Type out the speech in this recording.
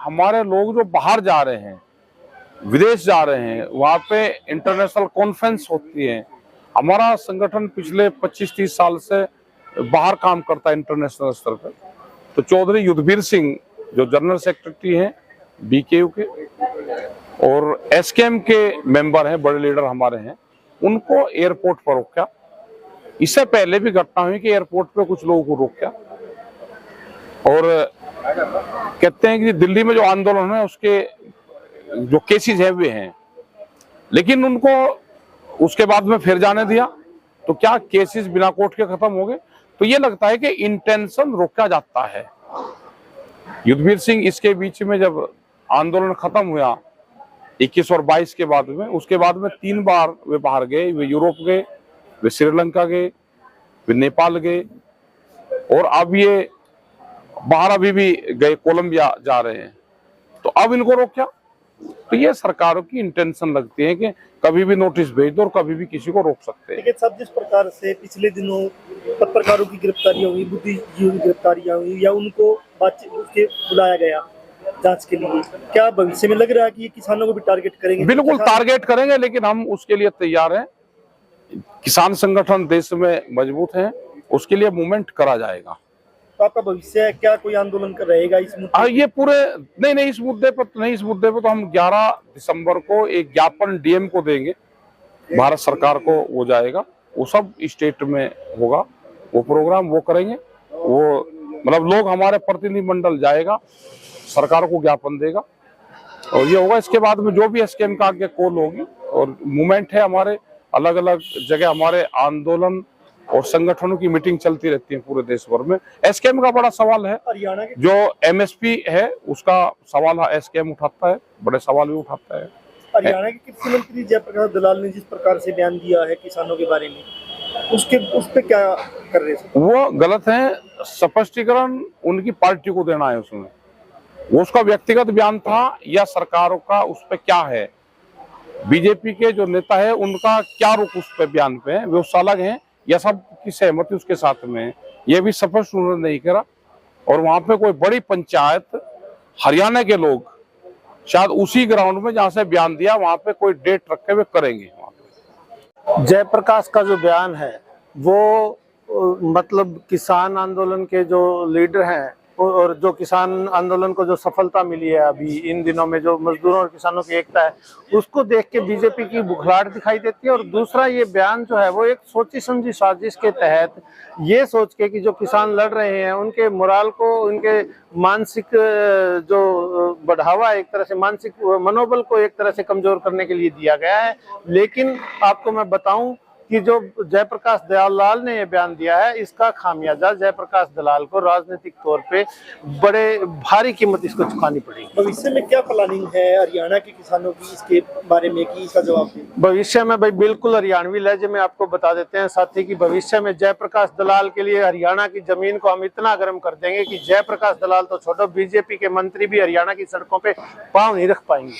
हमारे लोग जो बाहर जा रहे हैं, विदेश जा रहे हैं, वहां पे इंटरनेशनल कॉन्फ्रेंस होती है। हमारा संगठन पिछले 25-30 साल से बाहर काम करता है इंटरनेशनल स्तर पर। तो चौधरी युद्धवीर सिंह जो जनरल सेक्रेटरी हैं बीकेयू के और एसकेएम के मेंबर हैं, बड़े लीडर हमारे हैं, उनको एयरपोर्ट पर रोका। इससे पहले भी घटना हुई कि एयरपोर्ट पे कुछ लोगों को रोका और कहते हैं कि दिल्ली में जो आंदोलन है उसके जो केसेस है वे हैं, लेकिन उनको उसके बाद में फिर जाने दिया। तो क्या केसेस बिना कोर्ट के खत्म हो गए? तो ये लगता है कि इंटेंशन रोका जाता है। युद्धवीर सिंह इसके बीच में जब आंदोलन खत्म हुआ 21 और 22 के बाद में, उसके बाद में 3 बार वे बाहर गए। वे यूरोप गए, वे श्रीलंका गए, वे नेपाल गए और अब ये बाहर अभी भी गए, कोलंबिया जा रहे हैं। तो अब इनको रोका। तो ये सरकारों की इंटेंशन लगती है कि कभी भी नोटिस भेज दो और कभी भी किसी को रोक सकते हैं। लेकिन सब जिस प्रकार से पिछले दिनों पत्रकारों की गिरफ्तारियां हुई, बुद्धिजीवियों की गिरफ्तारियां हुई या उनको बातचीत बुलाया गया जांच के लिए, क्या भविष्य में लग रहा है कि ये किसानों को भी टारगेट करेंगे? बिल्कुल टारगेट करेंगे, लेकिन हम उसके लिए तैयार हैं। किसान संगठन देश में मजबूत है, उसके लिए मूवमेंट करा जाएगा। तो आपका भविष्य है क्या, कोई आंदोलन कर रहेगा इस मुद्दे? ये पूरे नहीं इस मुद्दे पर तो नहीं। इस मुद्दे पर तो हम 11 दिसंबर को एक ज्ञापन डीएम को देंगे, भारत सरकार को वो जाएगा, वो सब स्टेट में होगा, वो प्रोग्राम वो करेंगे। वो मतलब लोग हमारे प्रतिनिधिमंडल जाएगा, सरकार को ज्ञापन देगा और ये होगा। इसके बाद में जो भी एसकेएम का आगे कॉल होगी और मूवमेंट है, हमारे अलग अलग जगह हमारे आंदोलन और संगठनों की मीटिंग चलती रहती है पूरे देश भर में। एसकेएम का बड़ा सवाल है, हरियाणा के जो एमएसपी है उसका सवाल एसकेएम उठाता है, बड़े सवाल भी उठाता है। हरियाणा के कृषि मंत्री जयप्रकाश दलाल ने जिस प्रकार से बयान दिया है किसानों के बारे में, उस पे क्या कर रहे हैं? वो गलत है। स्पष्टीकरण उनकी पार्टी को देना है। उसमें वो उसका व्यक्तिगत बयान था या सरकारों का उस पर क्या है, बीजेपी के जो नेता है उनका क्या रुख उस पर बयान पे है, वे उससे अलग है या सबकी सहमति उसके साथ में है, ये भी स्पष्ट उन्होंने नहीं करा। और वहां पे कोई बड़ी पंचायत हरियाणा के लोग शायद उसी ग्राउंड में जहां से बयान दिया वहां पे कोई डेट रखे हुए करेंगे। वहां पे जयप्रकाश का जो बयान है वो मतलब किसान आंदोलन के जो लीडर हैं और जो किसान आंदोलन को जो सफलता मिली है अभी इन दिनों में, जो मजदूरों और किसानों की एकता है, उसको देख के बीजेपी की बुखलाहट दिखाई देती है। और दूसरा ये बयान जो है वो एक सोची समझी साजिश के तहत ये सोच के कि जो किसान लड़ रहे हैं उनके मोराल को, उनके मानसिक जो बढ़ावा, एक तरह से मानसिक मनोबल को एक तरह से कमजोर करने के लिए दिया गया है। लेकिन आपको मैं बताऊं कि जो जयप्रकाश दलाल ने ये बयान दिया है, इसका खामियाजा जयप्रकाश दलाल को राजनीतिक तौर पे बड़े भारी कीमत इसको चुकानी पड़ेगी। भविष्य में क्या प्लानिंग है हरियाणा के किसानों की इसके बारे में कि इसका जवाब दें? भविष्य में भाई बिल्कुल हरियाणवी लहजे में आपको बता देते हैं साथी कि भविष्य में जयप्रकाश दलाल के लिए हरियाणा की जमीन को हम इतना गर्म कर देंगे कि जयप्रकाश दलाल तो छोड़ो, बीजेपी के मंत्री भी हरियाणा की सड़कों पे पांव नहीं रख पाएंगे।